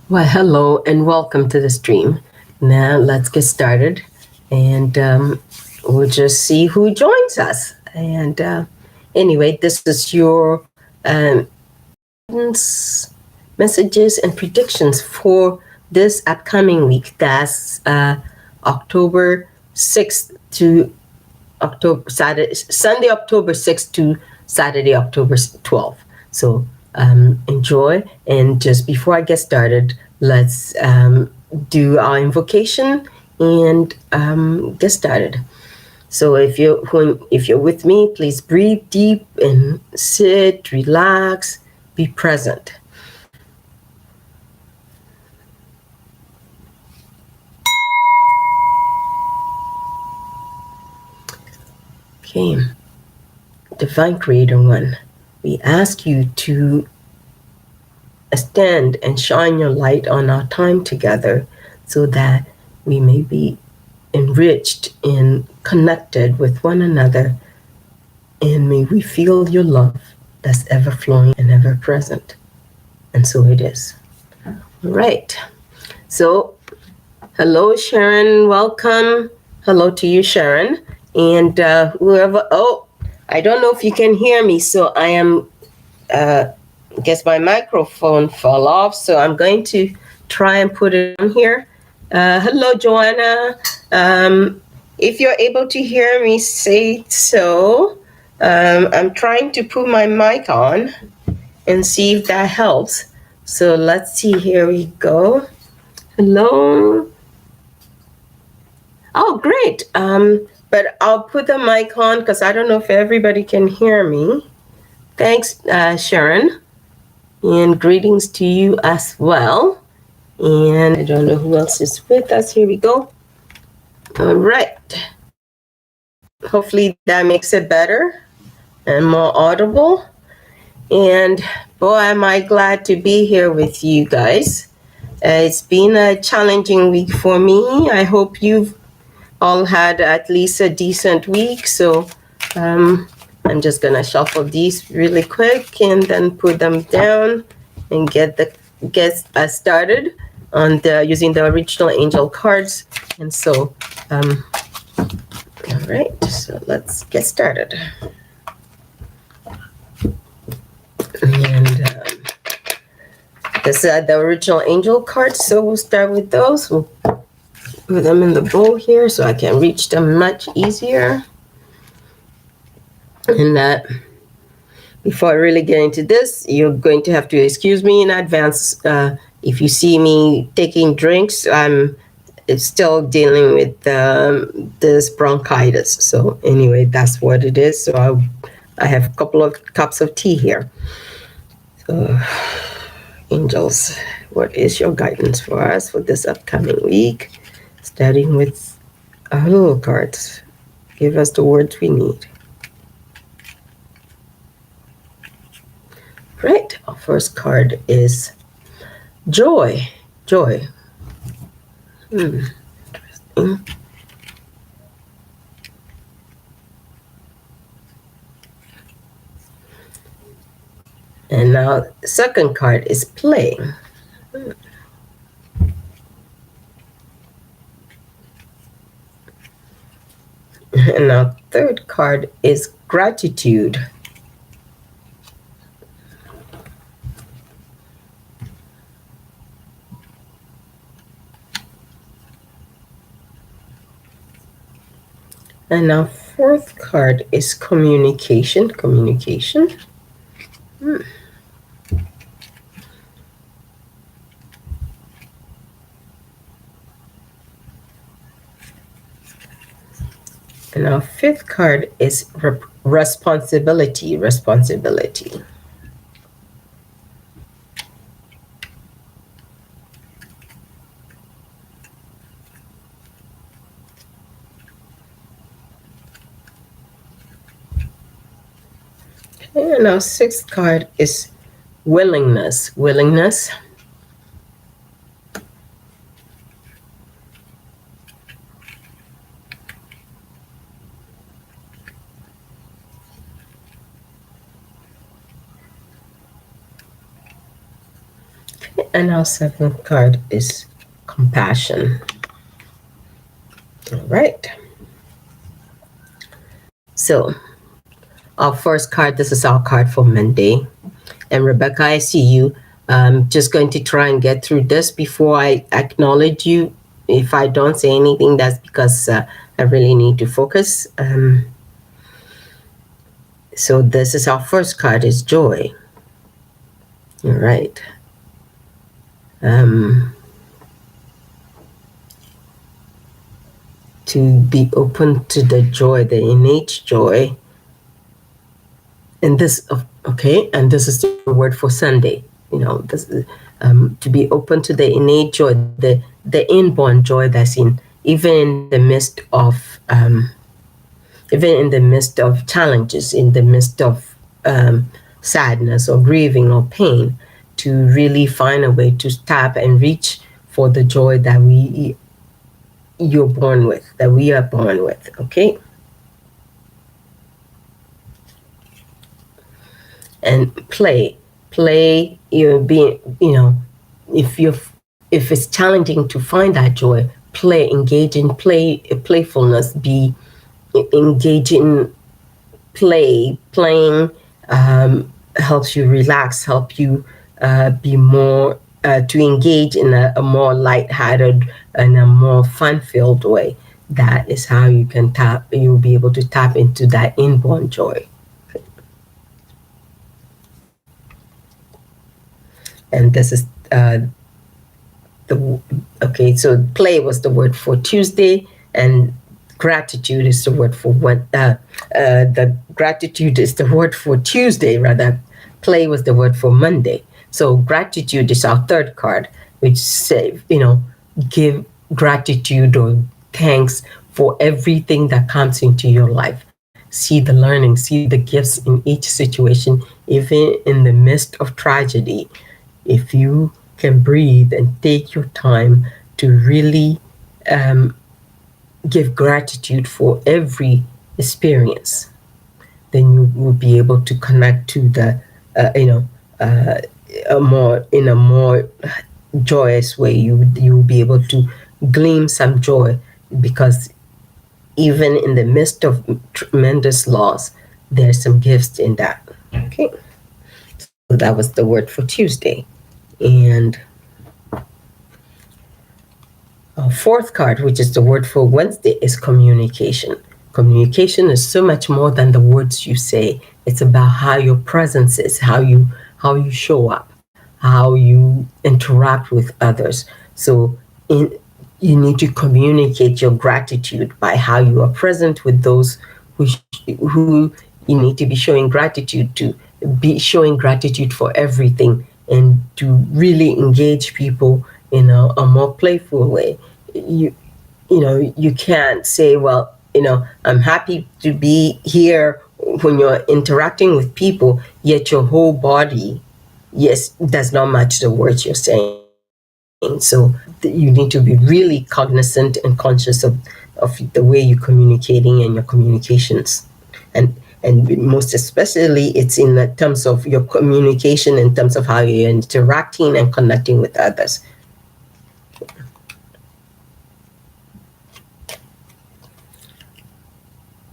Well, hello and welcome to the stream. Now let's get started, and we'll just see who joins us. And anyway, this is your guidance, messages, and predictions for this upcoming week. That's October 6th to Sunday, October 6th to Saturday, October 12th. So enjoy. And just before I get started, let's do our invocation and get started. So if you're with me, please breathe deep and sit, relax, be present. Okay, Divine Creator One, we ask you to stand and shine your light on our time together so that we may be enriched and connected with one another, and may we feel your love that's ever flowing and ever present. And so it is. All right. So, hello, Sharon. Welcome. Hello to you, Sharon. And whoever, I don't know if you can hear me. So I am, guess my microphone fell off. So I'm going to try and put it on here. Hello, Joanna. If you're able to hear me, say so. I'm trying to put my mic on and see if that helps. So let's see. Here we go. Hello. Oh, great. But I'll put the mic on because I don't know if everybody can hear me. Thanks, Sharon. And greetings to you as well. And I don't know who else is with us. Here we go. All right. Hopefully that makes it better and more audible. And boy, am I glad to be here with you guys. It's been a challenging week for me. I hope you've all had at least a decent week. So I'm just gonna shuffle these really quick and then put them down and get us started on using the original angel cards. And so, all right, so let's get started. And this is the original angel cards, so we'll start with those. We'll put them in the bowl here so I can reach them much easier. And before I really get into this, you're going to have to excuse me in advance. If you see me taking drinks, I'm still dealing with this bronchitis. So anyway, that's what it is. So I have a couple of cups of tea here. So, angels, what is your guidance for us for this upcoming week? Starting with our little cards. Give us the words we need. Right, our first card is joy. Joy. Interesting. And now the second card is play. And our third card is gratitude. And our fourth card is communication. Communication. And our fifth card is responsibility. Responsibility. And our sixth card is willingness. Willingness. And our seventh card is compassion. All right. So our first card, this is our card for Monday. And Rebecca, I see you. Just going to try and get through this before I acknowledge you. If I don't say anything, that's because I really need to focus. So this is our first card, is joy. All right. To be open to the joy, the innate joy. And this, okay, and this is the word for Sunday. You know, this to be open to the innate joy, the inborn joy that's in even in the midst of challenges, in the midst of sadness or grieving or pain, to really find a way to tap and reach for the joy that we are born with. Okay. And play, you're being, if it's challenging to find that joy, engage in playfulness, engage in playing helps you relax, help you be more to engage in a more lighthearted and a more fun-filled way. That is how you'll be able to tap into that inborn joy. And this is so play was the word for Tuesday, and gratitude is the word for the gratitude is the word for Tuesday, rather. Play was the word for Monday. So gratitude is our third card, which say, give gratitude or thanks for everything that comes into your life. See the learning, see the gifts in each situation, even in the midst of tragedy. If you can breathe and take your time to really give gratitude for every experience, then you will be able to connect to the, in a more joyous way. You will be able to glean some joy, because even in the midst of tremendous loss, there's some gifts in that. Okay, so that was the word for Tuesday. And our fourth card, which is the word for Wednesday, is communication. Communication is so much more than the words you say. It's about how your presence is, how you show up, how you interact with others. So you need to communicate your gratitude by how you are present with those who you need to be showing gratitude to, be showing gratitude for everything, and to really engage people in a more playful way. You can't say, well, I'm happy to be here, when you're interacting with people, yet your whole body, yes, does not match the words you're saying. So you need to be really cognizant and conscious of the way you're communicating and your communications. And most especially, it's in the terms of your communication, in terms of how you're interacting and connecting with others.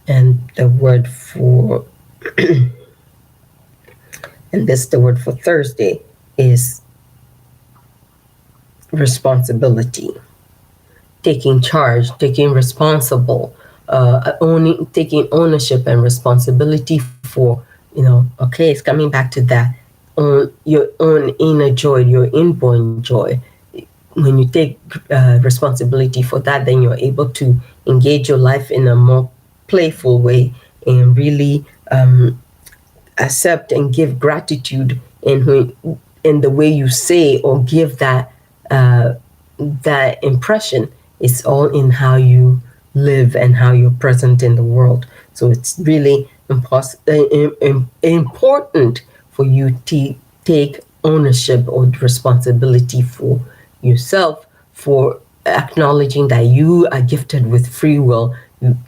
And the word for, and this, the word for Thursday, is responsibility. Taking charge, taking responsible, taking ownership and responsibility for, okay, it's coming back to that, your own inner joy, your inborn joy. When you take responsibility for that, then you're able to engage your life in a more playful way, and really accept and give gratitude in the way you say or give that impression. It's all in how you live and how you're present in the world. So it's really important for you to take ownership or responsibility for yourself, for acknowledging that you are gifted with free will.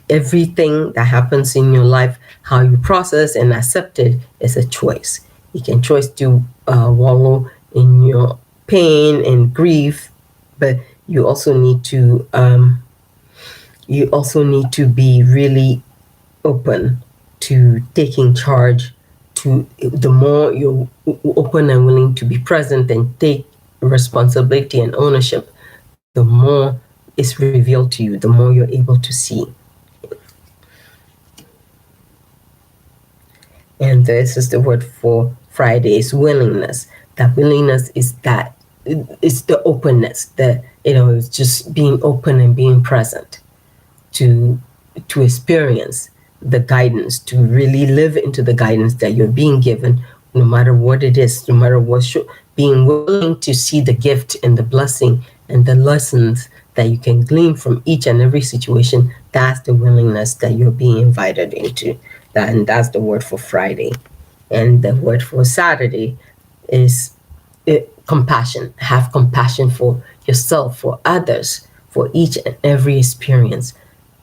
Everything that happens in your life, how you process and accept it, is a choice. You can choose to wallow in your pain and grief, but you also need to be really open to taking charge. To the more you're open and willing to be present and take responsibility and ownership, the more is revealed to you, the more you're able to see. And this is the word for Friday, is willingness. That willingness is it's the openness, it's just being open and being present to experience the guidance, to really live into the guidance that you're being given, no matter what it is, no matter what, being willing to see the gift and the blessing and the lessons that you can glean from each and every situation. That's the willingness that you're being invited into. And that's the word for Friday. And the word for Saturday is compassion. Have compassion for yourself, for others, for each and every experience.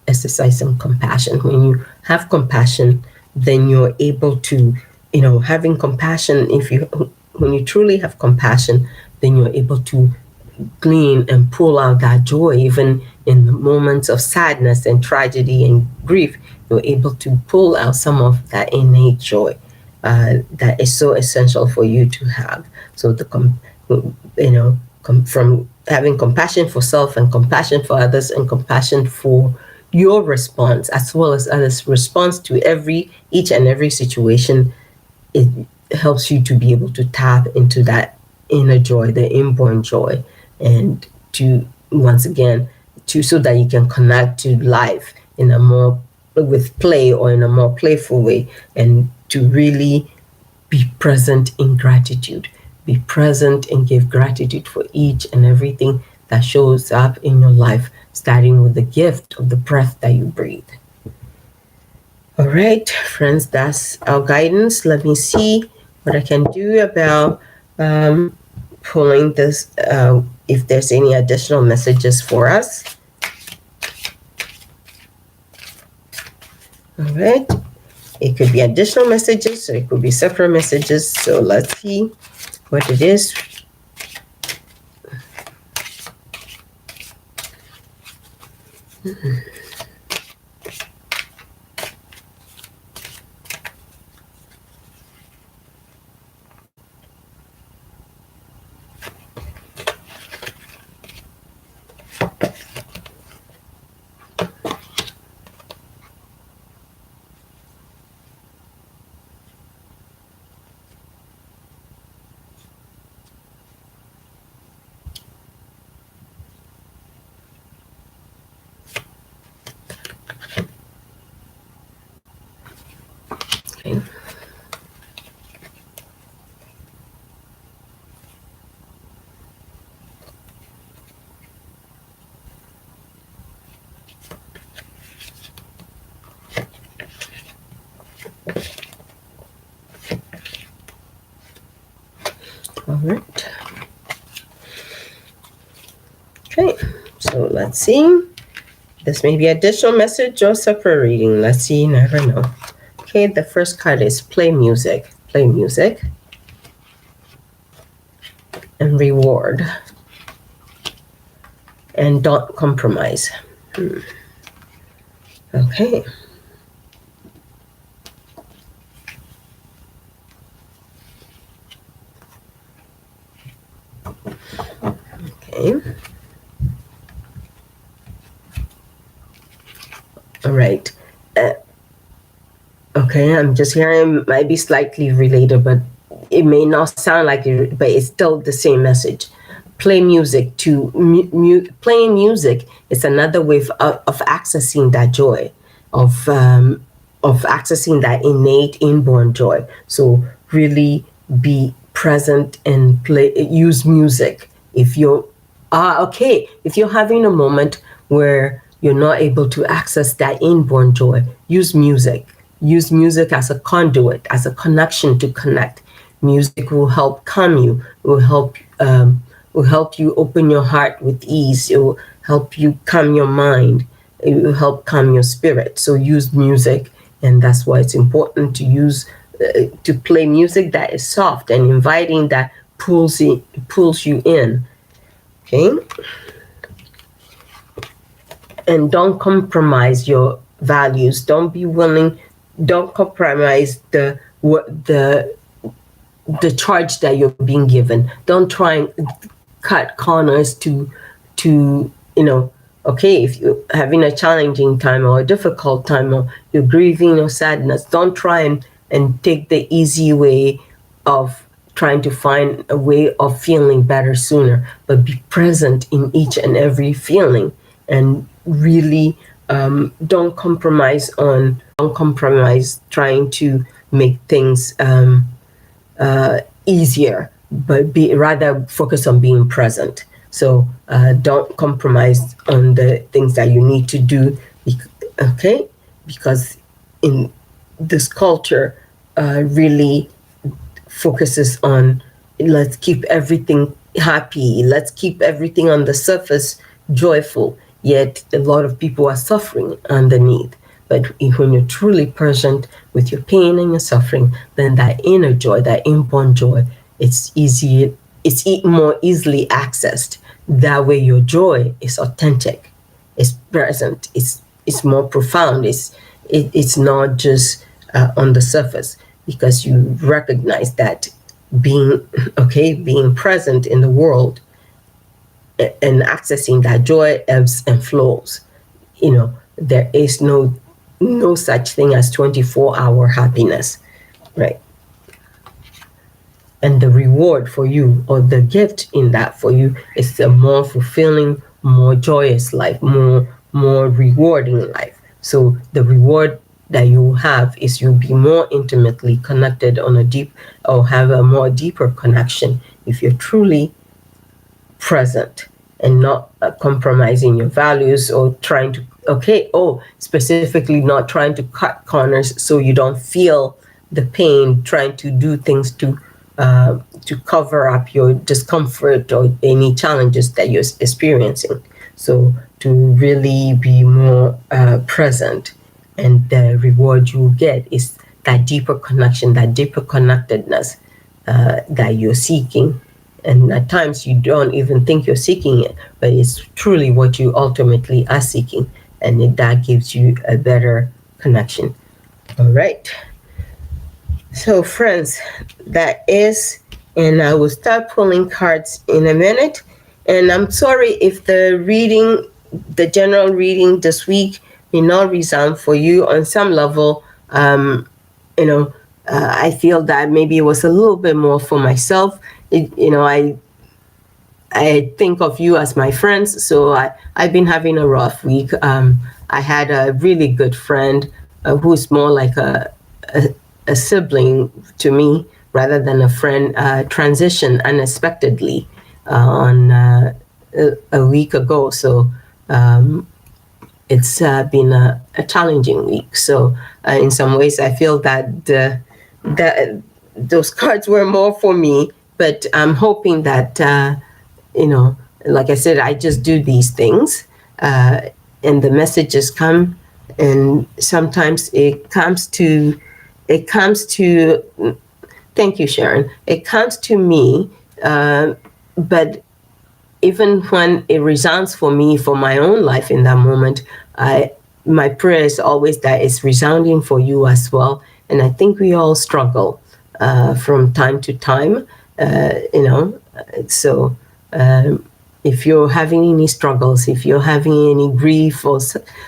Exercise some compassion. When you have compassion, then you're able to, having compassion, when you truly have compassion, then you're able to glean and pull out that joy. Even in the moments of sadness and tragedy and grief, you're able to pull out some of that innate joy that is so essential for you to have. So from having compassion for self and compassion for others and compassion for your response, as well as others' response to each and every situation, it helps you to be able to tap into that inner joy, the inborn joy, and to, once again, so that you can connect to life with play, or in a more playful way, and to really be present in gratitude. Be present and give gratitude for each and everything that shows up in your life, starting with the gift of the breath that you breathe. All right, friends, that's our guidance. Let me see what I can do about pulling this, if there's any additional messages for us. All right. It could be additional messages, or it could be separate messages. So let's see what it is. Okay. All right. Okay, so let's see. This may be additional message or separate reading. Let's see, you never know. Okay, the first card is play music. Play music. And reward. And don't compromise. Okay. Okay. All right. Okay, I'm just hearing it might be slightly related, but it may not sound like it, but it's still the same message. Play music. Playing music is another way of accessing that joy, of accessing that innate inborn joy. So really be present and use music. If you're if you're having a moment where you're not able to access that inborn joy, use music. Use music as a conduit, as a connection to connect. Music will help calm you. It will help you open your heart with ease. It will help you calm your mind. It will help calm your spirit. So use music, and that's why it's important to use to play music that is soft and inviting, that pulls you in. Okay, and don't compromise your values. Don't be willing. Don't compromise the charge that you're being given. Don't try and cut corners to okay, if you're having a challenging time or a difficult time or you're grieving or sadness, don't try and take the easy way of trying to find a way of feeling better sooner, but be present in each and every feeling, and really don't compromise trying to make things easier, but be rather focus on being present. So don't compromise on the things that you need to do, okay? Because in this culture, really focuses on, let's keep everything happy, let's keep everything on the surface joyful, yet a lot of people are suffering underneath. But when you're truly present with your pain and your suffering, then that inner joy, that inborn joy, it's more easily accessed. That way your joy is authentic, it's present, it's more profound, it's not just on the surface, because you recognize that being present in the world and accessing that joy ebbs and flows. There is no such thing as 24-hour happiness, right? And the reward for you, or the gift in that for you, is a more fulfilling, more joyous life, more rewarding life. So the reward that you have is you'll be more intimately connected or have a more deeper connection if you're truly present and not compromising your values or trying to specifically not trying to cut corners so you don't feel the pain, trying to do things to cover up your discomfort or any challenges that you're experiencing. So to really be more present, and the reward you get is that deeper connection, that deeper connectedness that you're seeking. And at times you don't even think you're seeking it, but it's truly what you ultimately are seeking. And that gives you a better connection. All right. So friends, that is, and I will start pulling cards in a minute. And I'm sorry if the general reading this week may not resound for you on some level. I feel that maybe it was a little bit more for myself. I think of you as my friends, so I've been having a rough week. I had a really good friend who's more like a sibling to me rather than a friend, transition unexpectedly on a week ago. So it's been a challenging week. So in some ways, I feel that those cards were more for me, but I'm hoping that, like I said, I just do these things and the messages come, and sometimes it comes to, thank you, Sharon. It comes to me, but even when it resounds for me, for my own life in that moment, my prayer is always that it's resounding for you as well. And I think we all struggle from time to time, So if you're having any struggles, if you're having any grief or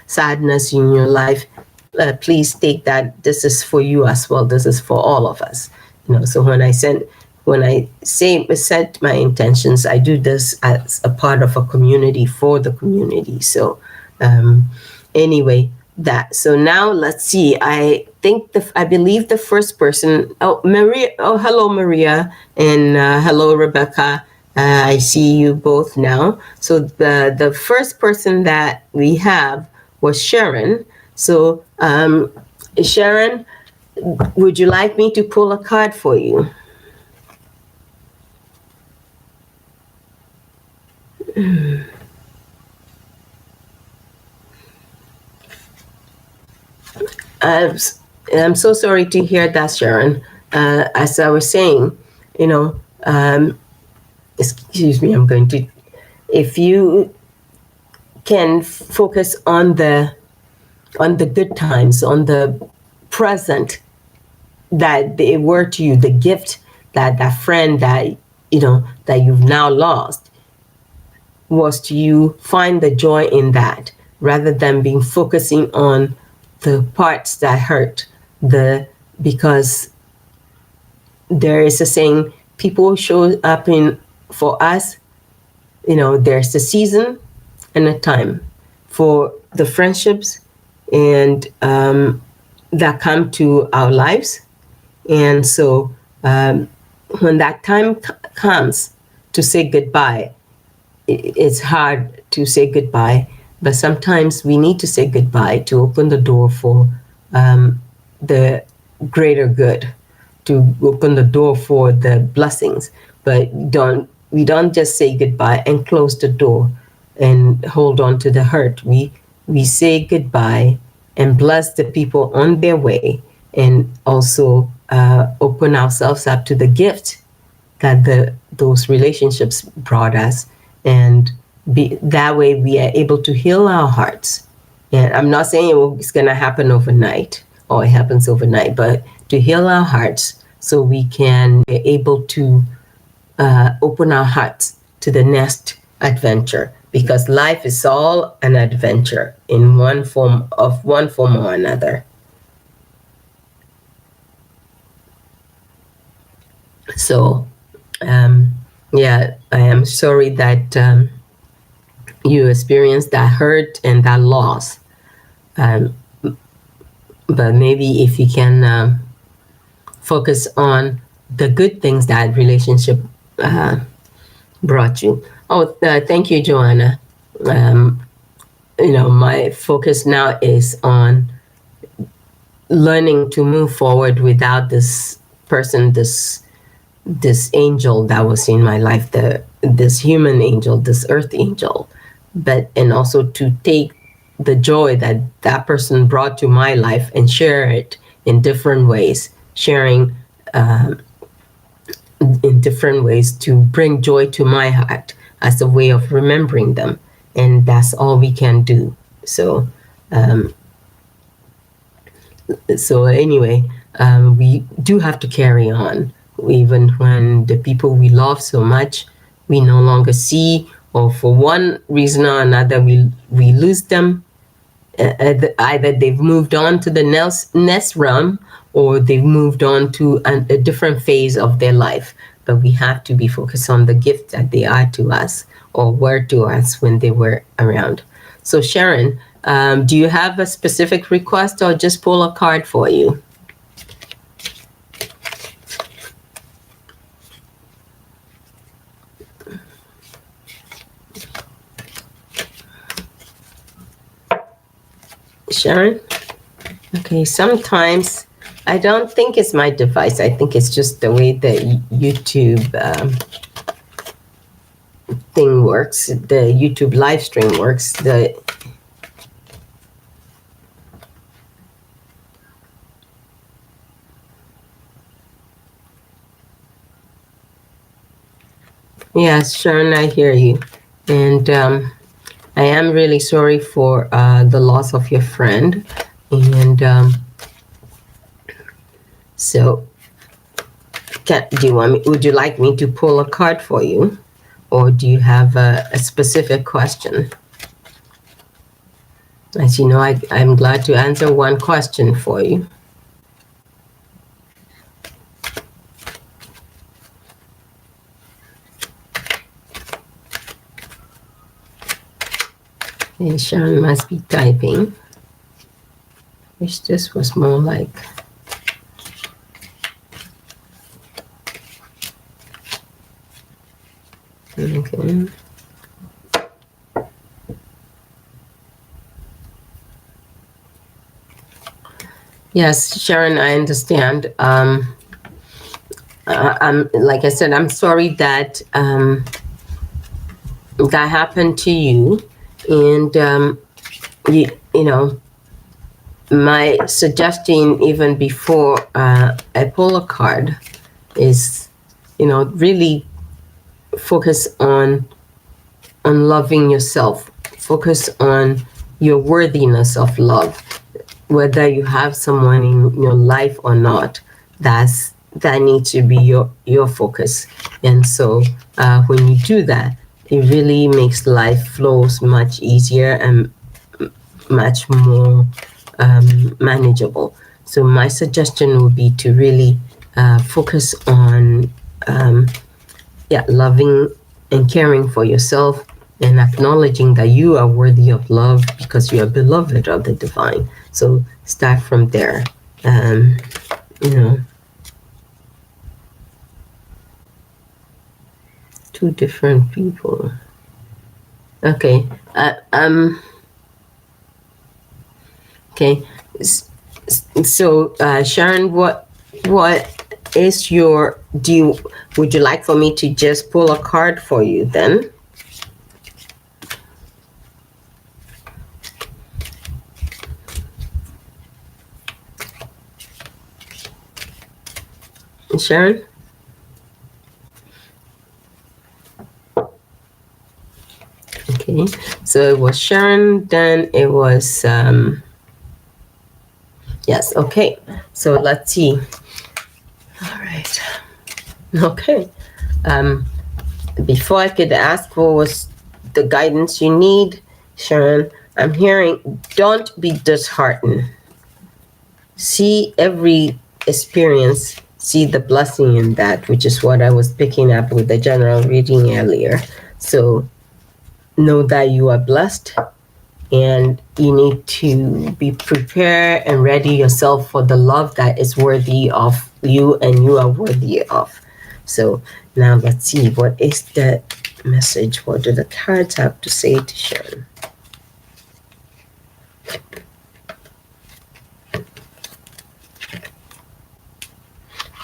sadness in your life, please take that this is for you as well. This is for all of us. So when I set my intentions, I do this as a part of a community for the community. So anyway, so now let's see. I believe the first person, Maria. Oh, hello, Maria, and hello, Rebecca. I see you both now. So the first person that we have was Sharon. So Sharon, would you like me to pull a card for you? I'm so sorry to hear that, Sharon. As I was saying, excuse me, if you can focus on the good times, on the present that they were to you, the gift that friend that that you've now lost was to you, find the joy in that rather than being focusing on the parts that hurt. Because there is a saying, people show up for us, there's a season and a time for the friendships and that come to our lives. And so when that time comes to say goodbye, it's hard to say goodbye, but sometimes we need to say goodbye to open the door for the greater good, to open the door for the blessings. But we don't just say goodbye and close the door and hold on to the hurt. We say goodbye and bless the people on their way, and also open ourselves up to the gift that those relationships brought us, and that way we are able to heal our hearts. And I'm not saying it's going to happen overnight or it happens overnight, but to heal our hearts so we can be able to open our hearts to the next adventure, because life is all an adventure in one form or another. So, I am sorry that you experienced that hurt and that loss. But maybe if you can focus on the good things that relationship brought you. Oh, thank you, Joanna. My focus now is on learning to move forward without this person, this angel that was in my life, this human angel, this earth angel, and also to take the joy that person brought to my life and share it in different ways, sharing in different ways to bring joy to my heart as a way of remembering them. And that's all we can do. So anyway, we do have to carry on, even when the people we love so much we no longer see, or for one reason or another we lose them. Either they've moved on to the next realm, or they've moved on to a different phase of their life. But we have to be focused on the gift that they are to us, or were to us when they were around. So Sharon, do you have a specific request, or just pull a card for you? Sharon? Okay, sometimes I don't think it's my device. I think it's just the way the YouTube thing works, the YouTube live stream works. Yes, Sharon, I hear you. And I am really sorry for the loss of your friend. And so, would you like me to pull a card for you? Or do you have a specific question? As you know, I'm glad to answer one question for you. And Sharon must be typing. Wish this was more like. Okay. Yes, Sharon, I understand. I'm like I said, I'm sorry that that happened to you, and you know, my suggestion even before I pull a card is really focus on loving yourself. Focus on your worthiness of love, whether you have someone in your life or not. That needs to be your focus. And so when you do that, it really makes life flows much easier and much more manageable. So my suggestion would be to really focus on loving and caring for yourself, and acknowledging that you are worthy of love because you are beloved of the divine. So start from there. Two different people. Okay. Okay. So Sharon, what is your? Would you like for me to just pull a card for you then? Sharon? Okay, so it was Sharon, then it was, yes, okay. So let's see. All right. Okay. Before I could ask what was the guidance you need, Sharon, I'm hearing, don't be disheartened. See every experience, see the blessing in that, which is what I was picking up with the general reading earlier. So know that you are blessed, and you need to be prepared and ready yourself for the love that is worthy of you and you are worthy of. So now let's see, what is the message? What do the cards have to say to Sharon?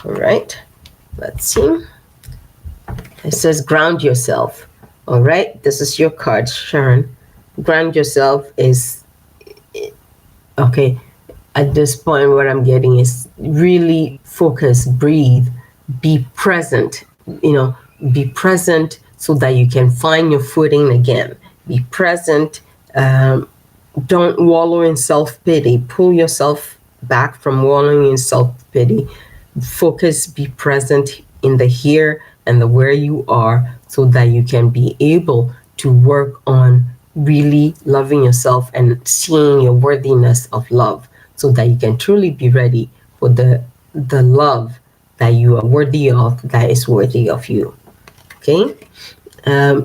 All right, let's see. It says ground yourself. All right, this is your card, Sharon. Ground yourself is, okay, at this point what I'm getting is really focus, breathe, be present, be present so that you can find your footing again. Be present. Don't wallow in self-pity. Pull yourself back from wallowing in self-pity. Focus, be present in the here and the where you are, so that you can be able to work on really loving yourself and seeing your worthiness of love, so that you can truly be ready for the love that you are worthy of, that is worthy of you. Okay?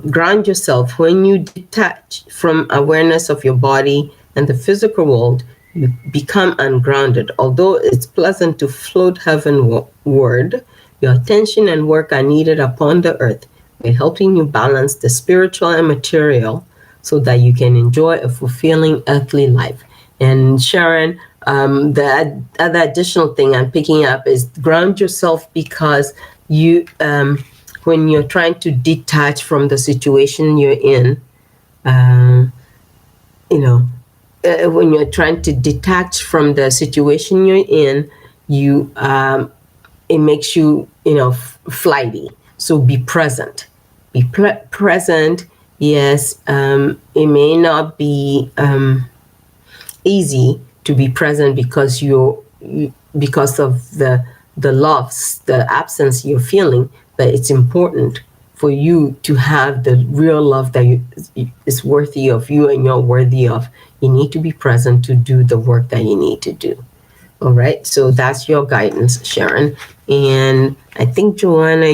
Ground yourself. When you detach from awareness of your body and the physical world, you become ungrounded. Although it's pleasant to float heavenward, your attention and work are needed upon the earth. By helping you balance the spiritual and material so that you can enjoy a fulfilling earthly life. And Sharon, the other additional thing I'm picking up is ground yourself, because you, when you're trying to detach from the situation you're in, when you're trying to detach from the situation you're in, you it makes you flighty. So be present. Be present. Yes, it may not be easy to be present because because of the loss, the absence you're feeling, but it's important for you to have the real love that is worthy of you and you're worthy of. You need to be present to do the work that you need to do. All right, so that's your guidance, Sharon. And I think Joanna,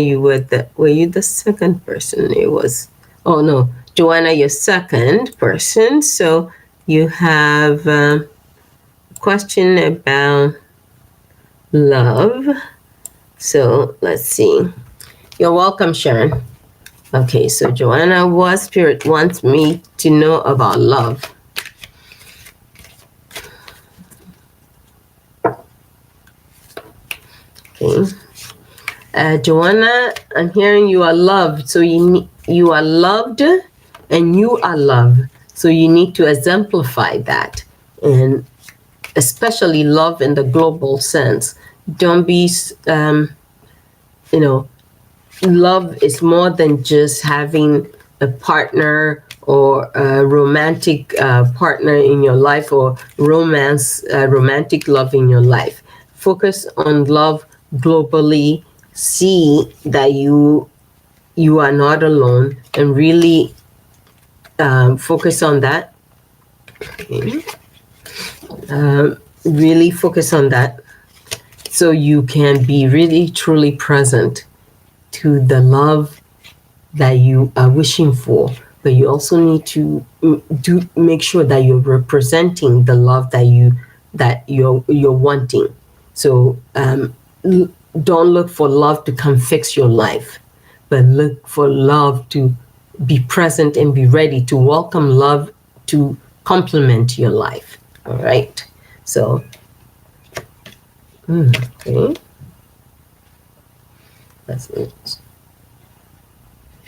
were you the second person? It was, oh no, Joanna, you're second person. So you have a question about love. So let's see. You're welcome, Sharon. Okay, so Joanna, what spirit wants me to know about love? Okay. Joanna, I'm hearing you are loved. So you are loved and you are loved. So you need to exemplify that. And especially love in the global sense. Don't be, love is more than just having a partner or a romantic partner in your life, or romantic love in your life. Focus on love globally. See that you are not alone, and really focus on that. Okay. Really focus on that, so you can be really truly present to the love that you are wishing for. But you also need to make sure that you're representing the love that you're wanting. So don't look for love to come fix your life, but look for love to be present and be ready to welcome love to complement your life. All right. So, okay. That's it.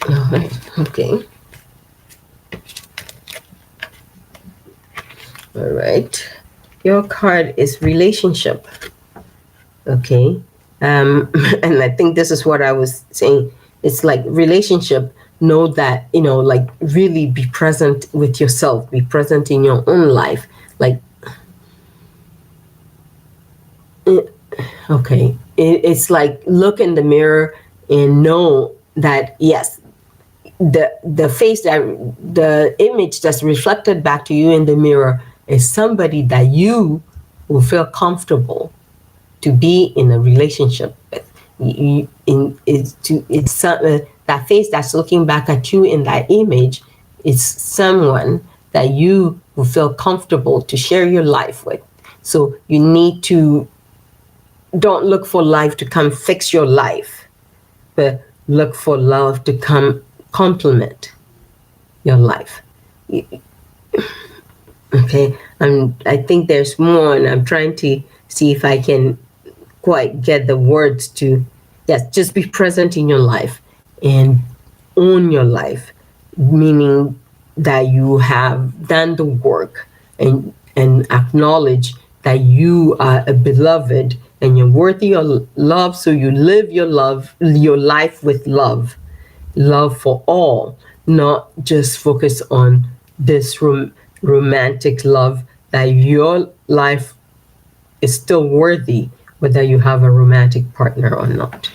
All right. Okay. All right. Your card is relationship. Okay. And I think this is what I was saying. It's like relationship. Know that, like really be present with yourself, be present in your own life. Like, okay. It's like look in the mirror and know that, yes, the face that the image that's reflected back to you in the mirror is somebody that you will feel comfortable to be in a relationship with. That face that's looking back at you in that image is someone that you will feel comfortable to share your life with. So you need to don't look for life to come fix your life, but look for love to come complement your life. Okay, I think there's more, and I'm trying to see if I can quite get the words to, yes, just be present in your life and own your life, meaning that you have done the work and acknowledge that you are a beloved and you're worthy of love. So you live your life with love for all, not just focus on this romantic love, that your life is still worthy whether you have a romantic partner or not.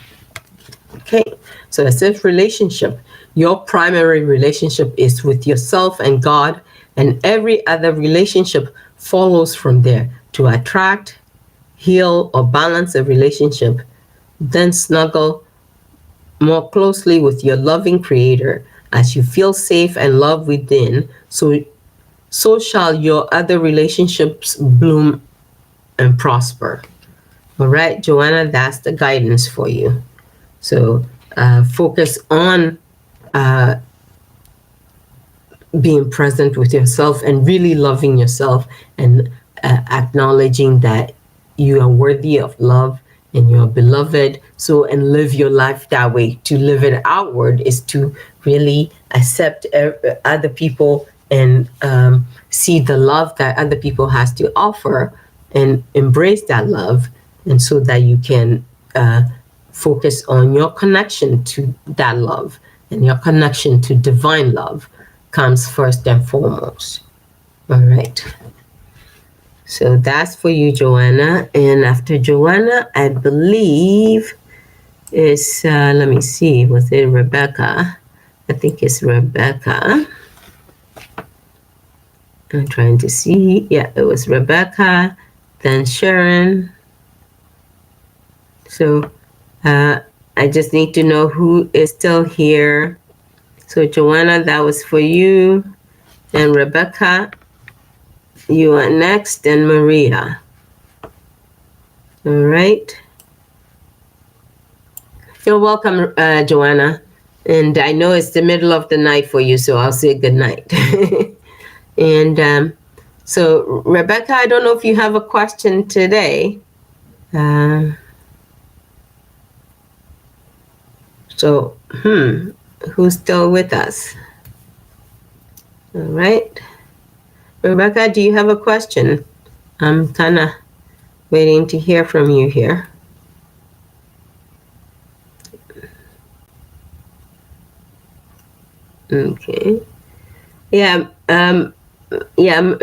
Okay, so as if relationship, your primary relationship is with yourself and God, and every other relationship follows from there. To attract, heal, or balance a relationship, then snuggle more closely with your loving creator. As you feel safe and love within, so shall your other relationships bloom and prosper. All right, Joanna, that's the guidance for you. So focus on being present with yourself and really loving yourself, and acknowledging that you are worthy of love and you're beloved. So, and live your life that way. To live it outward is to really accept other people and see the love that other people has to offer and embrace that love, and so that you can focus on your connection to that love, and your connection to divine love comes first and foremost. All right. So that's for you, Joanna. And after Joanna, I believe is, let me see, was it Rebecca? I think it's Rebecca. I'm trying to see. Yeah, it was Rebecca, then Sharon. So I just need to know who is still here. So Joanna, that was for you. And Rebecca, you are next, and Maria. All right. You're welcome, Joanna. And I know it's the middle of the night for you, so I'll say good night. And so, Rebecca, I don't know if you have a question today. So, who's still with us? All right. Rebecca, do you have a question? I'm kind of waiting to hear from you here. Okay. Yeah. Yeah.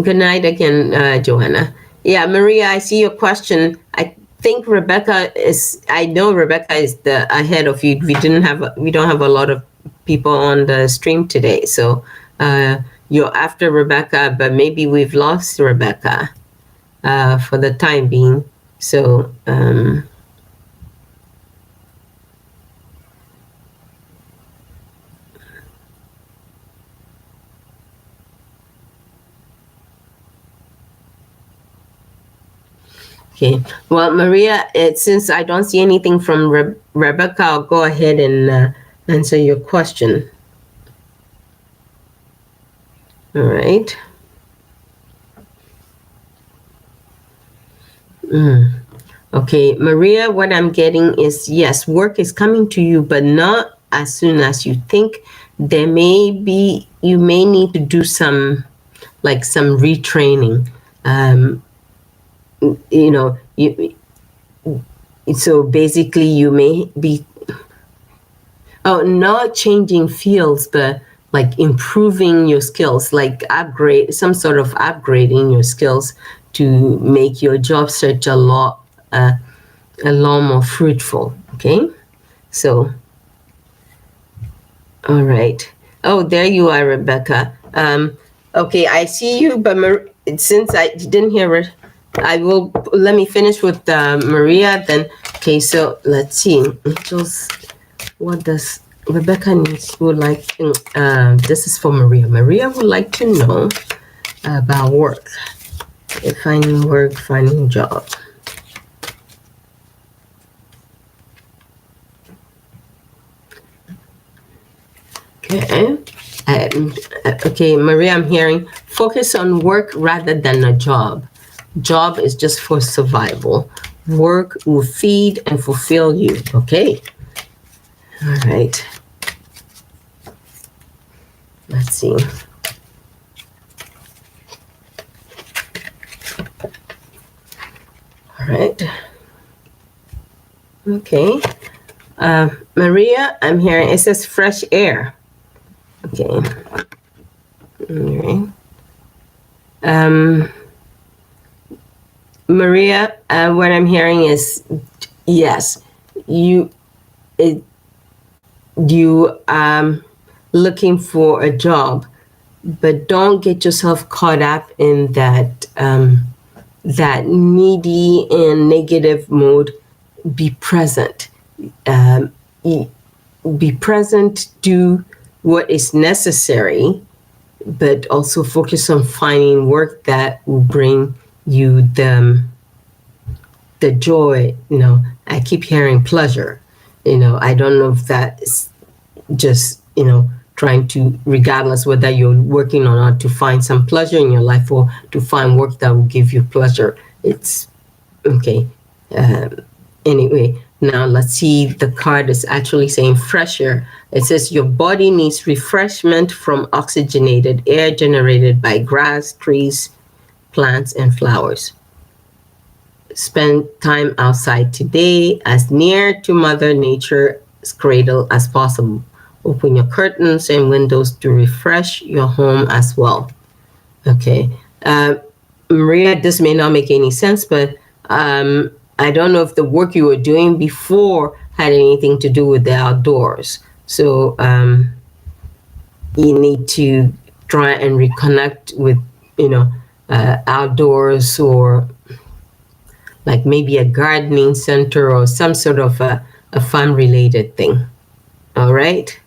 Good night again, Joanna. Yeah, Maria, I see your question. I think Rebecca is. I know Rebecca is the ahead of you. We don't have a lot of people on the stream today, so you're after Rebecca, but maybe we've lost Rebecca for the time being. So. Okay. Well, Maria, since I don't see anything from Rebecca, I'll go ahead and answer your question. All right. Okay, Maria, what I'm getting is yes, work is coming to you, but not as soon as you think. You may need to do some retraining. So basically you may be not changing fields, but like improving your skills, like some sort of upgrading your skills to make your job search a lot more fruitful. Okay, so all right. Oh, there you are, Rebecca. Okay, I see you, but since I didn't hear it, let me finish with Maria then. Okay, so let's see. What does Rebecca would like? This is for Maria. Maria would like to know about work, finding work, finding job. Okay. Okay, Maria, I'm hearing focus on work rather than a job. Job is just for survival. Work will feed and fulfill you. Okay. All right. Let's see. All right. Okay. Maria, I'm hearing it says fresh air. Okay. All right. Maria, what I'm hearing is yes, you looking for a job, but don't get yourself caught up in that that needy and negative mode. Be present. Be present. Do what is necessary, but also focus on finding work that will bring you the joy. I keep hearing pleasure. I don't know if that is just trying to, regardless whether you're working or not, to find some pleasure in your life or to find work that will give you pleasure. It's okay. Anyway, now let's see. The card is actually saying fresh air. It says your body needs refreshment from oxygenated air generated by grass, trees, plants, and flowers. Spend time outside today, as near to Mother Nature's cradle as possible. Open your curtains and windows to refresh your home as well. Okay. Maria, this may not make any sense, but I don't know if the work you were doing before had anything to do with the outdoors. So you need to try and reconnect with, outdoors, or like maybe a gardening center or some sort of a fun-related thing. All right?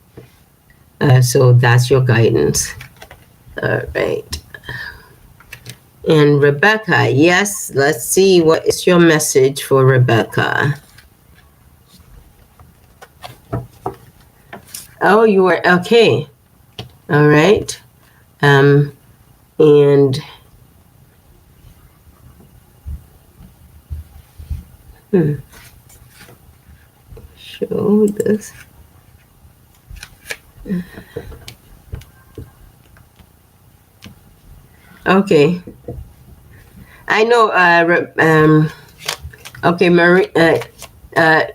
So that's your guidance. All right. And Rebecca, yes, let's see. What is your message for Rebecca? Oh, you are, okay. All right. And show this. Okay. I know. Okay, Marie.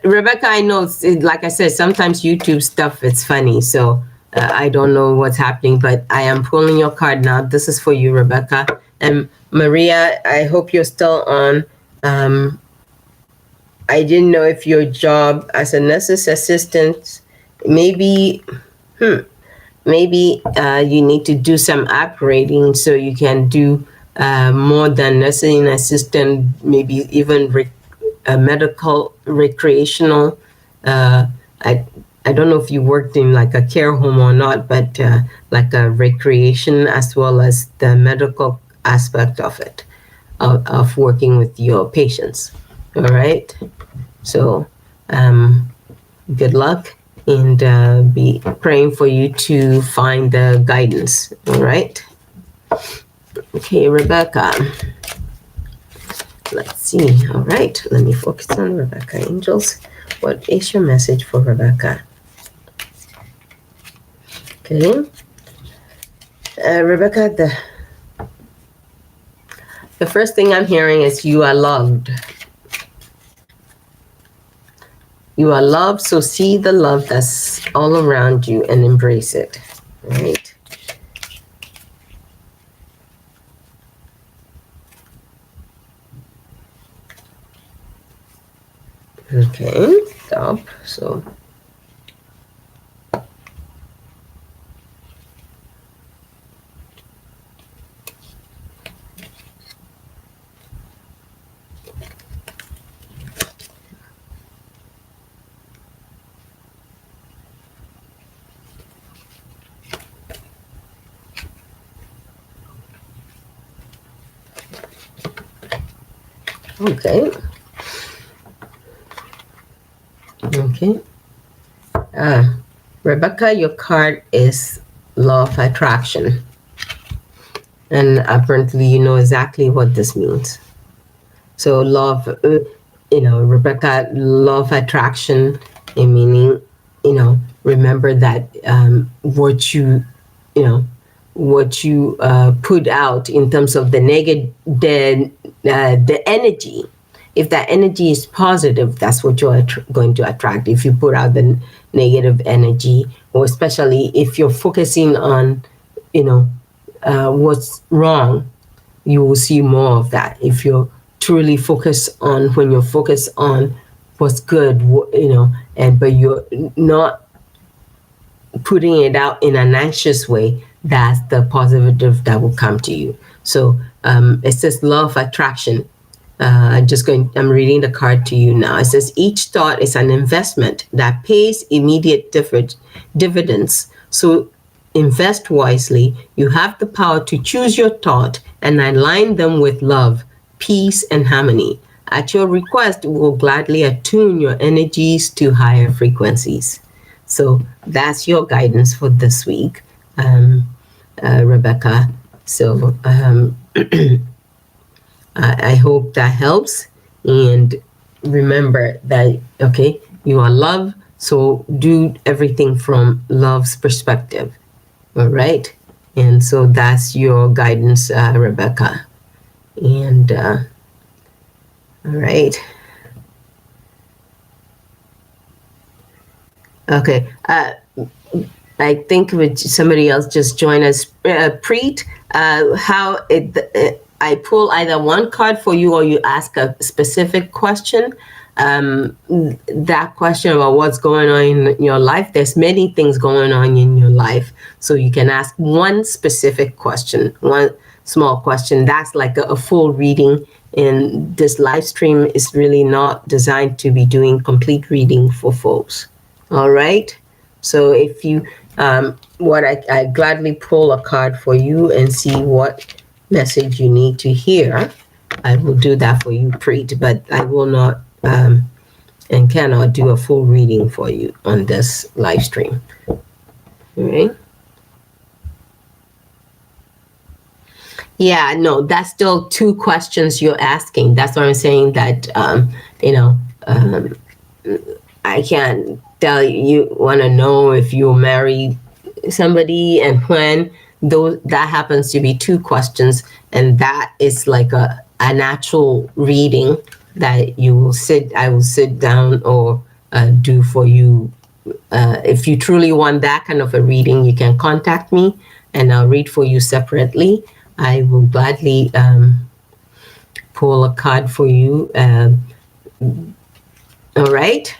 Rebecca, I know, like I said, sometimes YouTube stuff, it's funny. So I don't know what's happening, but I am pulling your card now. This is for you, Rebecca. And Maria, I hope you're still on. I didn't know if your job as a nurse's assistant, maybe, maybe you need to do some upgrading so you can do more than nursing assistant, maybe even medical, recreational. I don't know if you worked in like a care home or not, but like a recreation as well as the medical aspect of it, of working with your patients. All right. So good luck, and be praying for you to find the guidance. All right. Okay, Rebecca. Let's see. All right. Let me focus on Rebecca. Angels, what is your message for Rebecca? Okay. Rebecca, the first thing I'm hearing is you are loved. You are loved, so see the love that's all around you and embrace it. Right? Okay, stop. So okay. Okay. Rebecca, your card is law of attraction. And apparently you know exactly what this means. So law of, Rebecca, law of attraction, meaning, remember that what you put out in terms of the negative, the energy. If that energy is positive, that's what you're going to attract. If you put out the negative energy, or especially if you're focusing on, what's wrong, you will see more of that. If you're truly focused on, when you're focused on what's good, but you're not putting it out in an anxious way, that's the positive that will come to you. So it says law of attraction. I'm reading the card to you now. It says each thought is an investment that pays immediate dividends. So invest wisely. You have the power to choose your thought and align them with love, peace, and harmony. At your request, we will gladly attune your energies to higher frequencies. So that's your guidance for this week, Rebecca. So I hope that helps. And remember that, okay, you are loved, so do everything from love's perspective. All right. And so that's your guidance, Rebecca. And all right. Okay. I think somebody else just joined us. Preet, I pull either one card for you or you ask a specific question. That question about what's going on in your life, there's many things going on in your life. So you can ask one specific question, one small question. That's like a full reading. And this live stream is really not designed to be doing complete reading for folks. All right. So if you, I gladly pull a card for you and see what message you need to hear. I will do that for you, Preet, but I will not and cannot do a full reading for you on this live stream. All right. Yeah, no, that's still two questions you're asking. That's what I'm saying, that I can't tell you. You want to know if you'll marry somebody and when. That happens to be two questions, and that is like a natural reading that I will sit down or do for you. If you truly want that kind of a reading, you can contact me and I'll read for you separately. I will gladly pull a card for you. All right.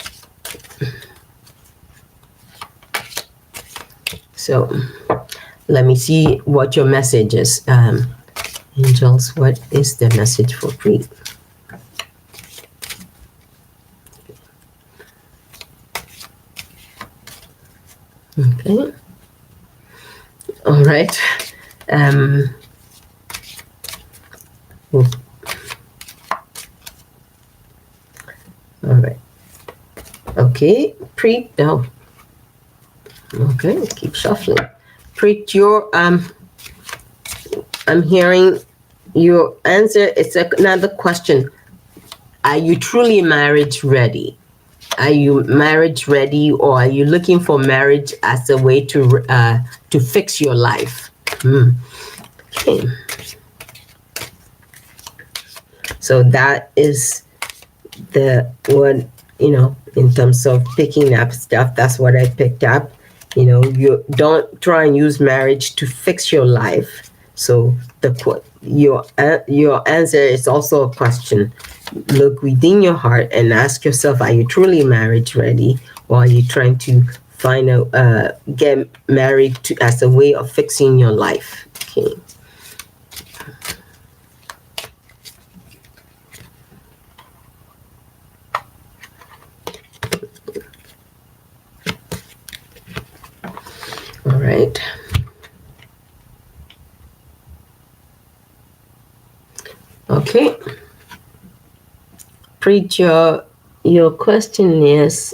So let me see what your message is. Angels, what is the message for Preet? Okay. All right. All right. Okay. Preet, no. Okay, keep shuffling. Preet, I'm hearing your answer. It's another question. Are you truly marriage ready? Are you marriage ready, or are you looking for marriage as a way to fix your life? Okay. So that is the one, in terms of picking up stuff, that's what I picked up. You don't try and use marriage to fix your life. So your answer is also a question. Look within your heart and ask yourself, are you truly marriage ready, or are you trying to get married as a way of fixing your life? Okay. All right. Okay. Preet, your question is,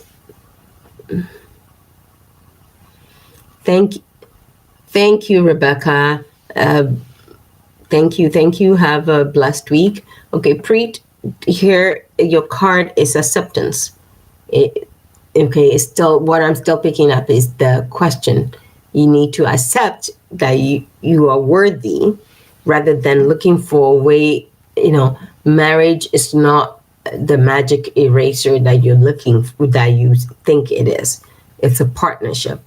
thank you, Rebecca. Thank you. Have a blessed week. Okay, Preet, here your card is acceptance. It's still what I'm still picking up is the question. You need to accept that you are worthy, rather than looking for a way. Marriage is not the magic eraser that that you think it is. It's a partnership.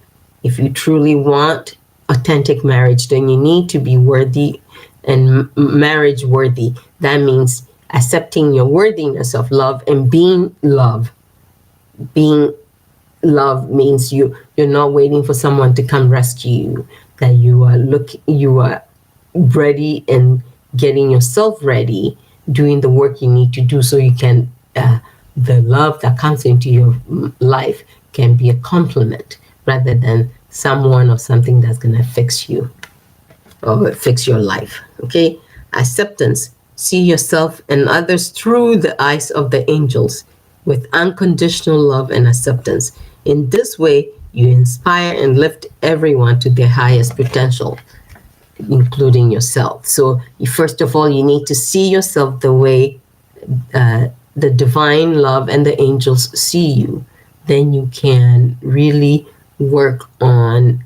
If you truly want authentic marriage, then you need to be worthy and marriage worthy. That means accepting your worthiness of love and being love. Being love means you're not waiting for someone to come rescue you. That you are ready and getting yourself ready, doing the work you need to do, so you can the love that comes into your life can be a complement rather than someone or something that's going to fix you or fix your life. Okay. Acceptance. See yourself and others through the eyes of the angels with unconditional love and acceptance. In this way, you inspire and lift everyone to their highest potential, including yourself. So first of all, you need to see yourself the way the divine love and the angels see you. Then you can really work on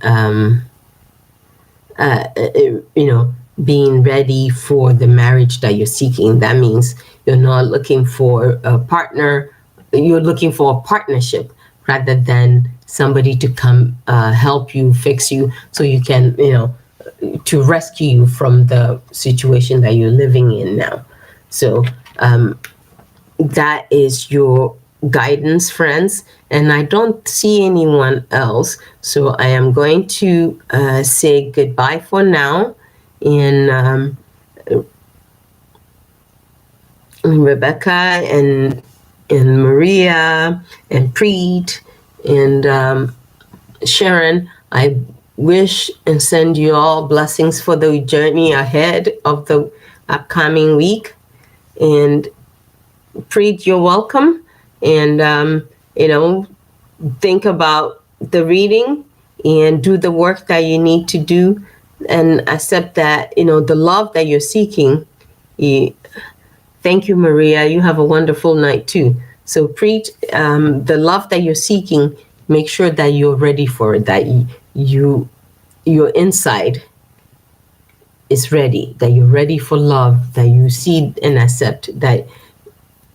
being ready for the marriage that you're seeking. That means you're not looking for a partner, you're looking for a partnership rather than somebody to come help you, fix you, so you can, to rescue you from the situation that you're living in now. So that is your guidance, friends. And I don't see anyone else. So I am going to say goodbye for now. And Rebecca and Maria and Preet and Sharon, I wish and send you all blessings for the journey ahead of the upcoming week. And Preet, you're welcome. And, think about the reading and do the work that you need to do, and accept that, the love that you're seeking. Thank you, Maria. You have a wonderful night too. So Preet, the love that you're seeking, make sure that you're ready for it, that your inside is ready, that you're ready for love, that you see and accept that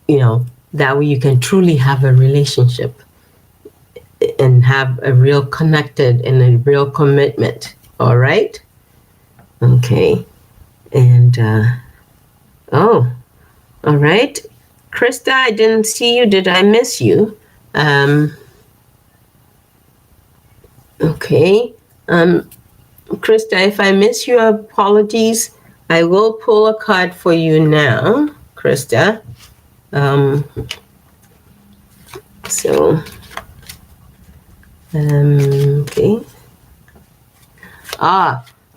that way you can truly have a relationship and have a real connected and a real commitment. All right? Okay. And, all right. Krista, I didn't see you. Did I miss you? Okay. Krista, if I miss you, apologies. I will pull a card for you now, Krista. Okay.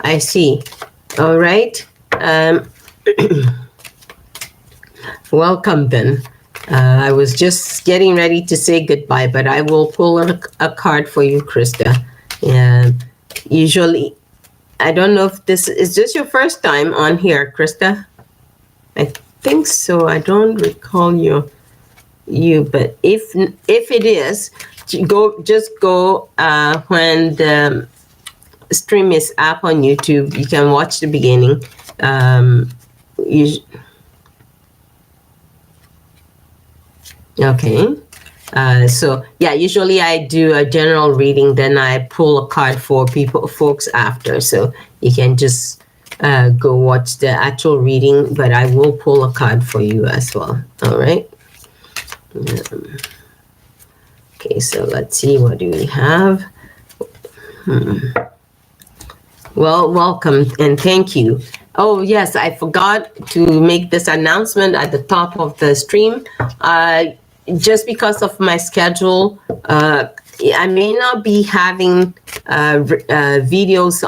I see. All right. Welcome then. I was just getting ready to say goodbye, but I will pull a card for you, Krista. Usually, I don't know if this is just your first time on here, Krista. I think so. I don't recall you, but if it is, just go when the stream is up on YouTube. You can watch the beginning. Okay. So yeah, usually I do a general reading, then I pull a card for folks after. So you can just go watch the actual reading, but I will pull a card for you as well. All right. Okay, so let's see, what do we have? Well, welcome and thank you. Oh yes, I forgot to make this announcement at the top of the stream. Just because of my schedule, I may not be having videos,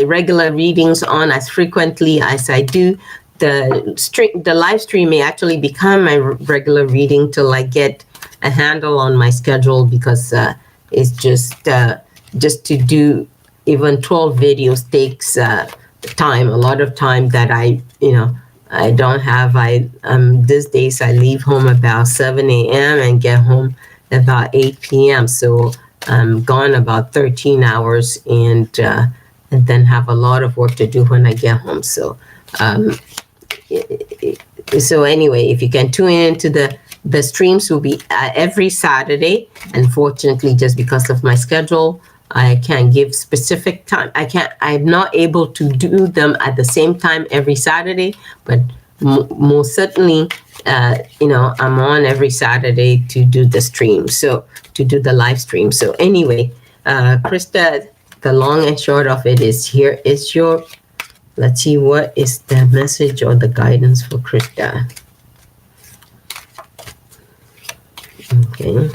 regular readings on as frequently as I do. The live stream may actually become my regular reading till I get a handle on my schedule, because it's just to do even 12 videos takes time, a lot of time that I don't have. These days I leave home about 7 a.m. and get home about 8 p.m. So I'm gone about 13 hours and then have a lot of work to do when I get home. So anyway, if you can tune into the streams, will be every Saturday. Unfortunately, just because of my schedule, I can't give specific time. I'm not able to do them at the same time every Saturday, but most certainly, I'm on every Saturday to do the stream. So to do the live stream. So anyway, Krista, the long and short of it is, here is your, let's see, what is the message or the guidance for Krista? Okay.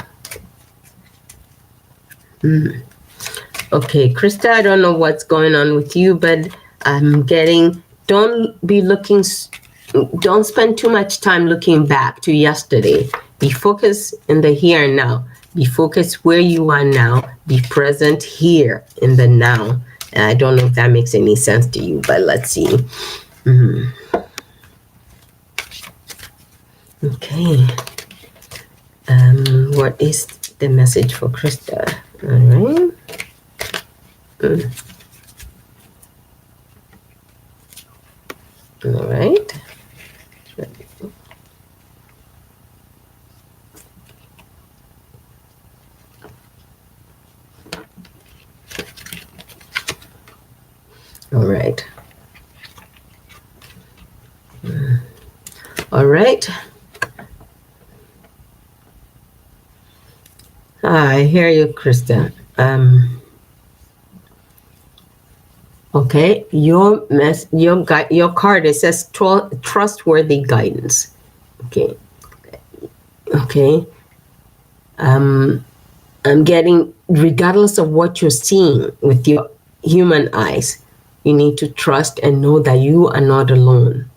Okay, Krista, I don't know what's going on with you, but I'm getting, don't spend too much time looking back to yesterday. Be focused in the here and now. Be focused where you are now. Be present here in the now. And I don't know if that makes any sense to you, but let's see. Okay. What is the message for Krista? All right. All right. All right. All right. I hear you, Krista. Okay, your card, it says trustworthy guidance. Okay. I'm getting, regardless of what you're seeing with your human eyes, you need to trust and know that you are not alone.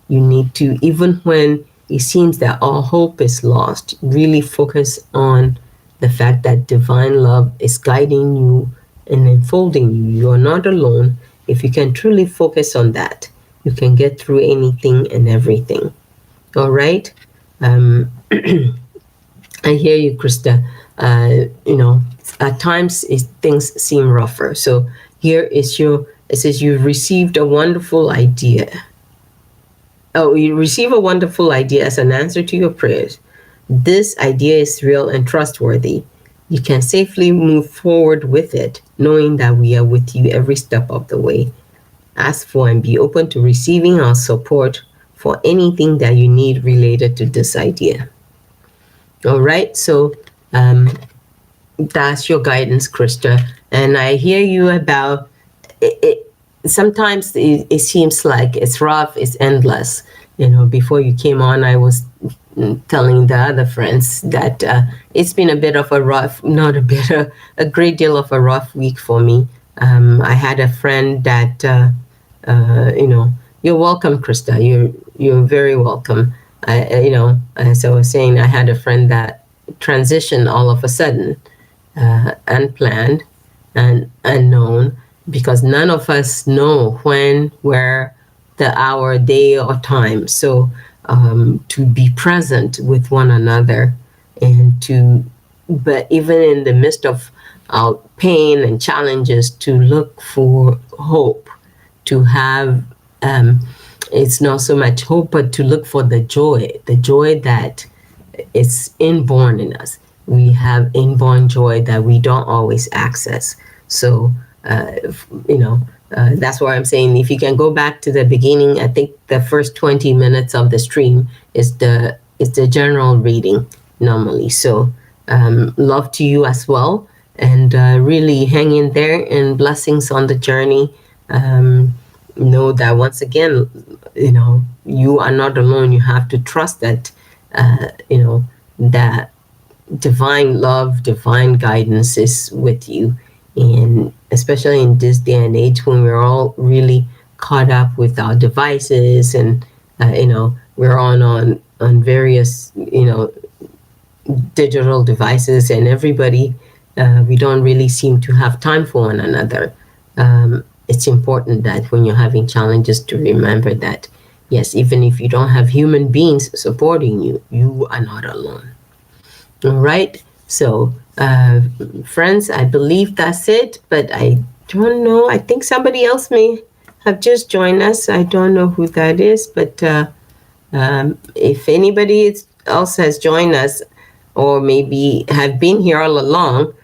You need to, even when it seems that all hope is lost, really focus on the fact that divine love is guiding you and enfolding you. You are not alone. If you can truly focus on that, you can get through anything and everything. All right? I hear you, Krista. At times things seem rougher. So here is it says you received a wonderful idea. Oh, you receive a wonderful idea as an answer to your prayers. This idea is real and trustworthy. You can safely move forward with it, knowing that we are with you every step of the way. Ask for and be open to receiving our support for anything that you need related to this idea. All right, so that's your guidance, Krista. And I hear you about it. Sometimes it seems like it's rough, it's endless. Before you came on, I was telling the other friends that it's been a bit of a rough, not a bit, a great deal of a rough week for me. I had a friend that, you're welcome, Krista. You're very welcome. As I was saying, I had a friend that transitioned all of a sudden, unplanned and unknown, because none of us know when, where, the hour, day, or time. So to be present with one another, but even in the midst of our pain and challenges, to look for hope, to have, it's not so much hope, but to look for the joy that is inborn in us. We have inborn joy that we don't always access. So, that's why I'm saying, if you can go back to the beginning, I think the first 20 minutes of the stream is the general reading normally. So, love to you as well, and really hang in there, and blessings on the journey. Know that once again, you are not alone. You have to trust that, that divine love, divine guidance is with you. And especially in this day and age, when we're all really caught up with our devices, and we're on various digital devices, and everybody, we don't really seem to have time for one another. It's important that when you're having challenges, to remember that, yes, even if you don't have human beings supporting you, you are not alone. All right. So, friends, I believe that's it, but I don't know. I think somebody else may have just joined us. I don't know who that is, but if anybody else has joined us, or maybe have been here all along,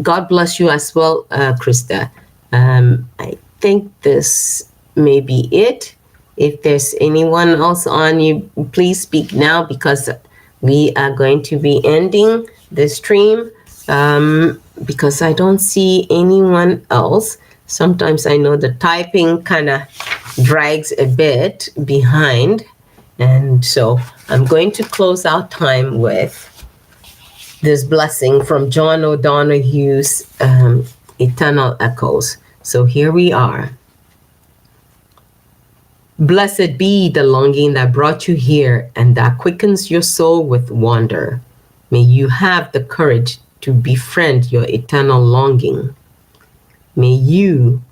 God bless you as well, Krista. I think this may be it. If there's anyone else on, you please speak now, because we are going to be ending the stream, because I don't see anyone else. Sometimes I know the typing kind of drags a bit behind. And so I'm going to close our time with this blessing from John O'Donohue's Eternal Echoes. So here we are. Blessed be the longing that brought you here and that quickens your soul with wonder. May you have the courage to befriend your eternal longing. May you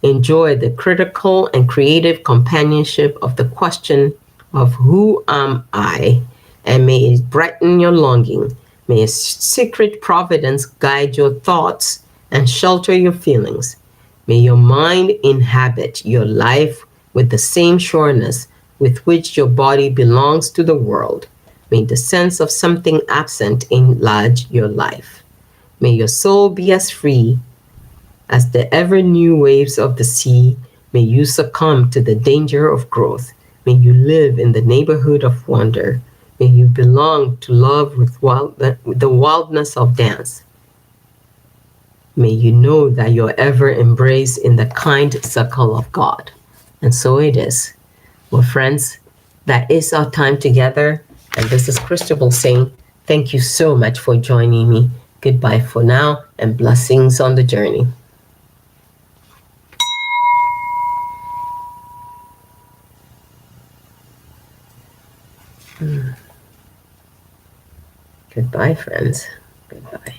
enjoy the critical and creative companionship of the question of who am I? And may it brighten your longing. May a secret providence guide your thoughts and shelter your feelings. May your mind inhabit your life with the same sureness with which your body belongs to the world. May the sense of something absent enlarge your life. May your soul be as free as the ever new waves of the sea. May you succumb to the danger of growth. May you live in the neighborhood of wonder. May you belong to love with the wildness of dance. May you know that you're ever embraced in the kind circle of God. And so it is. Well, friends, that is our time together. And this is Cristabelle saying, thank you so much for joining me. Goodbye for now, and blessings on the journey. Goodbye, friends. Goodbye.